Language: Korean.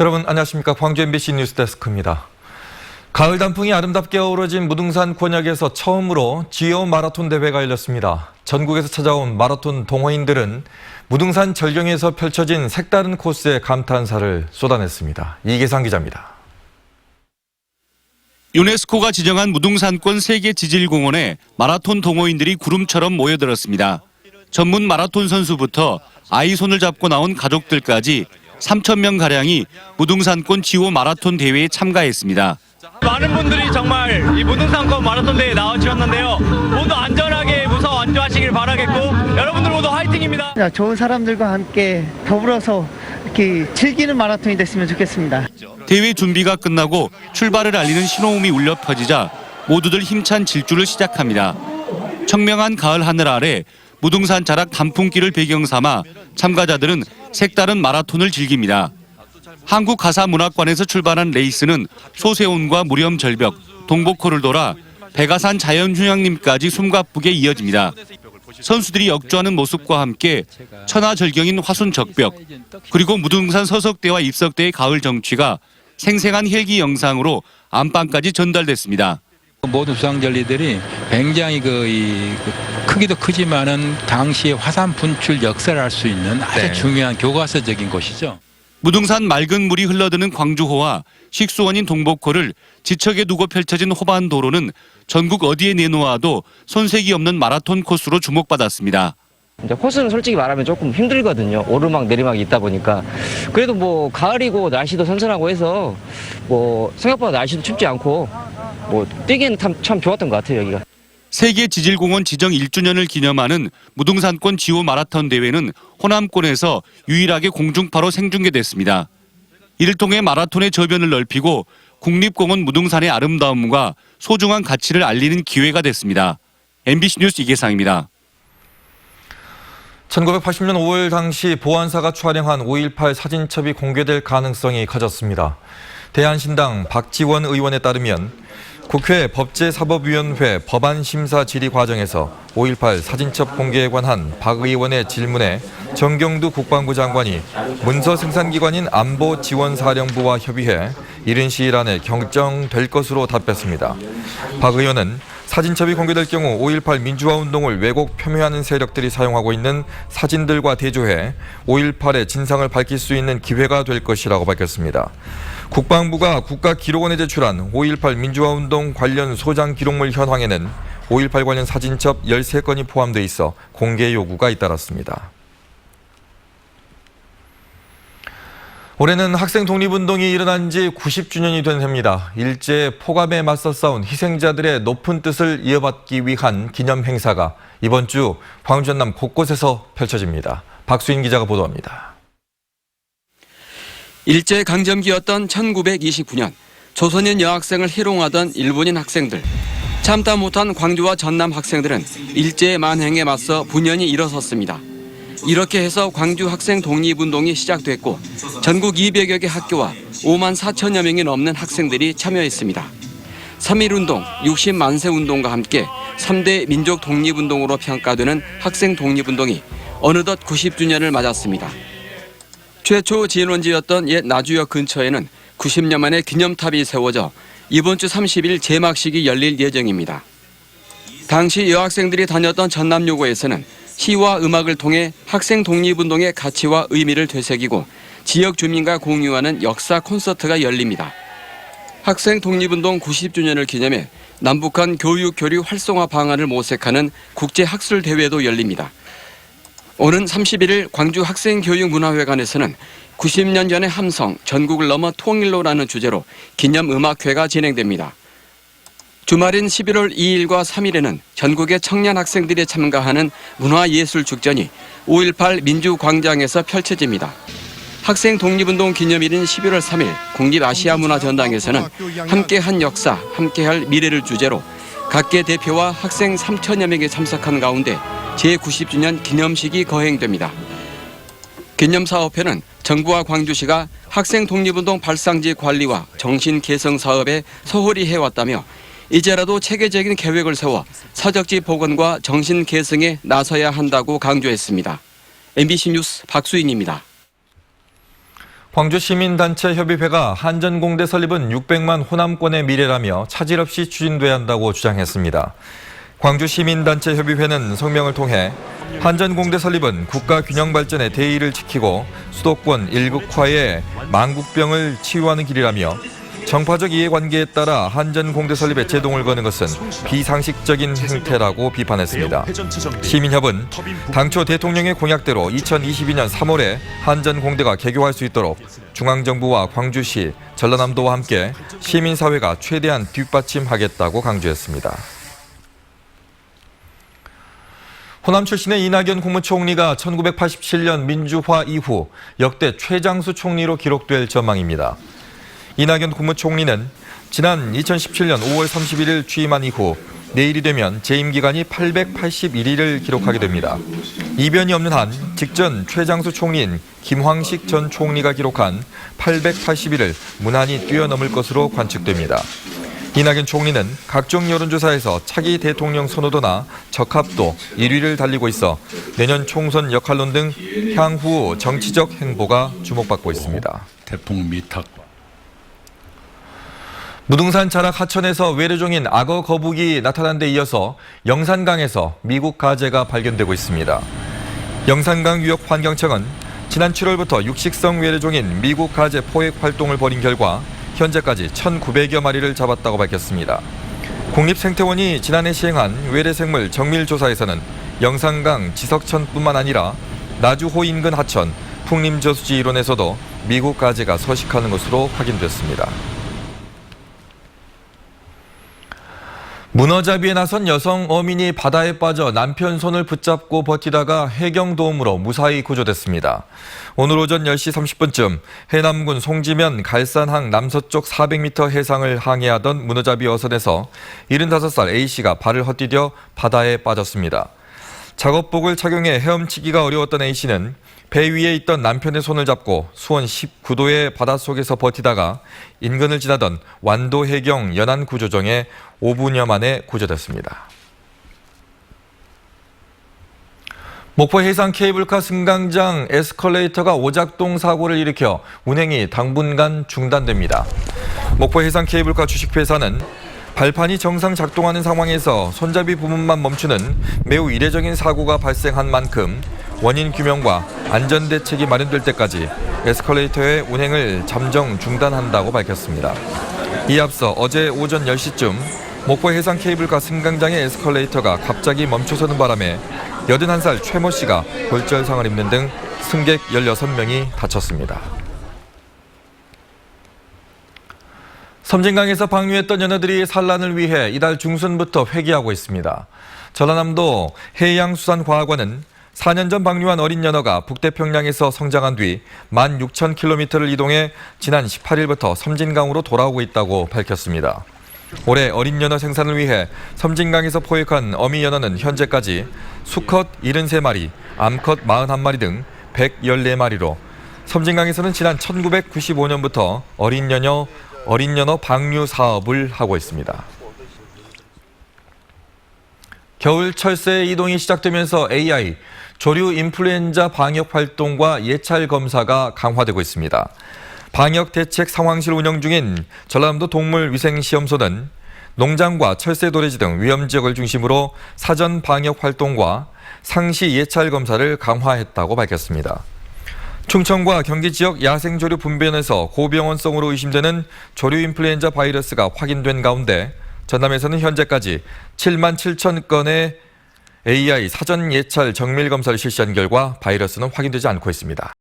여러분 안녕하십니까. 광주 MBC 뉴스데스크입니다. 가을 단풍이 아름답게 어우러진 무등산 권역에서 처음으로 지오 마라톤 대회가 열렸습니다. 전국에서 찾아온 마라톤 동호인들은 무등산 절경에서 펼쳐진 색다른 코스에 감탄사를 쏟아냈습니다. 이계상 기자입니다. 유네스코가 지정한 무등산권 세계 지질공원에 마라톤 동호인들이 구름처럼 모여들었습니다. 전문 마라톤 선수부터 아이 손을 잡고 나온 가족들까지 3,000명가량이 무등산권 지오 마라톤 대회에 참가했습니다. 많은 분들이 정말 이 무등산권 마라톤 대회에 나와주셨는데요. 모두 안전하게 무사히 완주하시길 바라겠고 여러분들 모두 화이팅입니다. 좋은 사람들과 함께 더불어서 이렇게 즐기는 마라톤이 됐으면 좋겠습니다. 대회 준비가 끝나고 출발을 알리는 신호음이 울려 퍼지자 모두들 힘찬 질주를 시작합니다. 청명한 가을 하늘 아래 무등산 자락 단풍길을 배경 삼아 참가자들은 색다른 마라톤을 즐깁니다. 한국가사문화관에서 출발한 레이스는 소세온과 무렴절벽, 동복호를 돌아 백아산 자연휴양림까지 숨가쁘게 이어집니다. 선수들이 역주하는 모습과 함께 천하절경인 화순적벽, 그리고 무등산 서석대와 입석대의 가을 정취가 생생한 헬기 영상으로 안방까지 전달됐습니다. 모든 수상전리들이 굉장히 크기도 크지만은 당시의 화산 분출 역사를 알 수 있는 아주 중요한 교과서적인 곳이죠. 무등산 맑은 물이 흘러드는 광주호와 식수원인 동복호를 지척에 두고 펼쳐진 호반도로는 전국 어디에 내놓아도 손색이 없는 마라톤 코스로 주목받았습니다. 이제 코스는 솔직히 말하면 조금 힘들거든요. 오르막 내리막이 있다 보니까. 그래도 뭐 가을이고 날씨도 선선하고 해서 뭐 생각보다 날씨도 춥지 않고 뭐 뛰기에는 참 좋았던 것 같아요, 여기가. 세계 지질공원 지정 1주년을 기념하는 무등산권 지오 마라톤 대회는 호남권에서 유일하게 공중파로 생중계됐습니다. 이를 통해 마라톤의 저변을 넓히고 국립공원 무등산의 아름다움과 소중한 가치를 알리는 기회가 됐습니다. MBC 뉴스 이계상입니다. 1980년 5월 당시 보안사가 촬영한 5.18 사진첩이 공개될 가능성이 커졌습니다. 대한신당 박지원 의원에 따르면 국회 법제사법위원회 법안심사 질의 과정에서 5.18 사진첩 공개에 관한 박 의원의 질문에 정경두 국방부 장관이 문서 생산기관인 안보지원사령부와 협의해 이른 시일 안에 결정될 것으로 답했습니다. 박 의원은 사진첩이 공개될 경우 5.18 민주화운동을 왜곡 폄훼하는 세력들이 사용하고 있는 사진들과 대조해 5.18의 진상을 밝힐 수 있는 기회가 될 것이라고 밝혔습니다. 국방부가 국가기록원에 제출한 5.18 민주화운동 관련 소장 기록물 현황에는 5.18 관련 사진첩 13건이 포함돼 있어 공개 요구가 잇따랐습니다. 올해는 학생 독립운동이 일어난 지 90주년이 된 해입니다. 일제 폭압에 맞서 싸운 희생자들의 높은 뜻을 이어받기 위한 기념 행사가 이번 주 광주 전남 곳곳에서 펼쳐집니다. 박수인 기자가 보도합니다. 일제강점기였던 1929년 조선인 여학생을 희롱하던 일본인 학생들. 참다 못한 광주와 전남 학생들은 일제의 만행에 맞서 분연히 일어섰습니다. 이렇게 해서 광주 학생 독립운동이 시작됐고 전국 200여 개 학교와 5만 4천여 명이 넘는 학생들이 참여했습니다. 3.1운동, 60만세 운동과 함께 3대 민족 독립운동으로 평가되는 학생 독립운동이 어느덧 90주년을 맞았습니다. 최초 진원지였던 옛 나주역 근처에는 90년 만에 기념탑이 세워져 이번 주 30일 제막식이 열릴 예정입니다. 당시 여학생들이 다녔던 전남여고에서는 시와 음악을 통해 학생 독립운동의 가치와 의미를 되새기고 지역 주민과 공유하는 역사 콘서트가 열립니다. 학생 독립운동 90주년을 기념해 남북한 교육 교류 활성화 방안을 모색하는 국제학술대회도 열립니다. 오는 31일 광주 학생교육문화회관에서는 90년 전의 함성, 전국을 넘어 통일로라는 주제로 기념음악회가 진행됩니다. 주말인 11월 2일과 3일에는 전국의 청년 학생들이 참가하는 문화예술축전이 5.18 민주광장에서 펼쳐집니다. 학생 독립운동 기념일인 11월 3일 국립아시아문화전당에서는 함께한 역사, 함께할 미래를 주제로 각계 대표와 학생 3천여 명이 참석한 가운데 제90주년 기념식이 거행됩니다. 기념사업회는 정부와 광주시가 학생 독립운동 발상지 관리와 정신 개성 사업에 소홀히 해왔다며 이제라도 체계적인 계획을 세워 사적지 복원과 정신 개성에 나서야 한다고 강조했습니다. MBC 뉴스 박수인입니다. 광주시민단체협의회가 한전공대 설립은 600만 호남권의 미래라며 차질 없이 추진돼야 한다고 주장했습니다. 광주시민단체협의회는 성명을 통해 한전공대 설립은 국가균형 발전의 대의를 지키고 수도권 일극화의 망국병을 치유하는 길이라며 정파적 이해관계에 따라 한전공대 설립에 제동을 거는 것은 비상식적인 행태라고 비판했습니다. 시민협은 당초 대통령의 공약대로 2022년 3월에 한전공대가 개교할 수 있도록 중앙정부와 광주시, 전라남도와 함께 시민사회가 최대한 뒷받침하겠다고 강조했습니다. 호남 출신의 이낙연 국무총리가 1987년 민주화 이후 역대 최장수 총리로 기록될 전망입니다. 이낙연 국무총리는 지난 2017년 5월 31일 취임한 이후 내일이 되면 재임 기간이 881일을 기록하게 됩니다. 이변이 없는 한 직전 최장수 총리인 김황식 전 총리가 기록한 880일을 무난히 뛰어넘을 것으로 관측됩니다. 이낙연 총리는 각종 여론조사에서 차기 대통령 선호도나 적합도 1위를 달리고 있어 내년 총선 역할론 등 향후 정치적 행보가 주목받고 있습니다. 태풍 미탁. 무등산 자락 하천에서 외래종인 악어 거북이 나타난 데 이어서 영산강에서 미국 가재가 발견되고 있습니다. 영산강유역환경청은 지난 7월부터 육식성 외래종인 미국 가재 포획 활동을 벌인 결과 현재까지 1,900여 마리를 잡았다고 밝혔습니다. 국립생태원이 지난해 시행한 외래생물 정밀조사에서는 영산강 지석천뿐만 아니라 나주호 인근 하천, 풍림저수지 일원에서도 미국 가재가 서식하는 것으로 확인됐습니다. 문어잡이에 나선 여성 어민이 바다에 빠져 남편 손을 붙잡고 버티다가 해경 도움으로 무사히 구조됐습니다. 오늘 오전 10시 30분쯤 해남군 송지면 갈산항 남서쪽 400m 해상을 항해하던 문어잡이 어선에서 75살 A씨가 발을 헛디뎌 바다에 빠졌습니다. 작업복을 착용해 헤엄치기가 어려웠던 A씨는 배 위에 있던 남편의 손을 잡고 수온 19도의 바닷속에서 버티다가 인근을 지나던 완도 해경 연안구조정에 5분여 만에 구조됐습니다. 목포 해상 케이블카 승강장 에스컬레이터가 오작동 사고를 일으켜 운행이 당분간 중단됩니다. 목포 해상 케이블카 주식회사는 발판이 정상 작동하는 상황에서 손잡이 부분만 멈추는 매우 이례적인 사고가 발생한 만큼 원인 규명과 안전대책이 마련될 때까지 에스컬레이터의 운행을 잠정 중단한다고 밝혔습니다. 이에 앞서 어제 오전 10시쯤 목포 해상 케이블카 승강장의 에스컬레이터가 갑자기 멈춰서는 바람에 81살 최모 씨가 골절상을 입는 등 승객 16명이 다쳤습니다. 섬진강에서 방류했던 연어들이 산란을 위해 이달 중순부터 회귀하고 있습니다. 전라남도 해양수산과학원은 4년 전 방류한 어린 연어가 북태평양에서 성장한 뒤 16,000km를 이동해 지난 18일부터 섬진강으로 돌아오고 있다고 밝혔습니다. 올해 어린 연어 생산을 위해 섬진강에서 포획한 어미 연어는 현재까지 수컷 73마리, 암컷 41마리 등 114마리로 섬진강에서는 지난 1995년부터 어린 연어 방류 사업을 하고 있습니다. 겨울 철새 이동이 시작되면서 AI, 조류 인플루엔자 방역 활동과 예찰 검사가 강화되고 있습니다. 방역 대책 상황실 운영 중인 전라남도 동물위생시험소는 농장과 철새 도래지 등 위험 지역을 중심으로 사전 방역 활동과 상시 예찰 검사를 강화했다고 밝혔습니다. 충청과 경기 지역 야생조류 분변에서 고병원성으로 의심되는 조류 인플루엔자 바이러스가 확인된 가운데 전남에서는 현재까지 7만 7천 건의 AI 사전 예찰 정밀 검사를 실시한 결과 바이러스는 확인되지 않고 있습니다.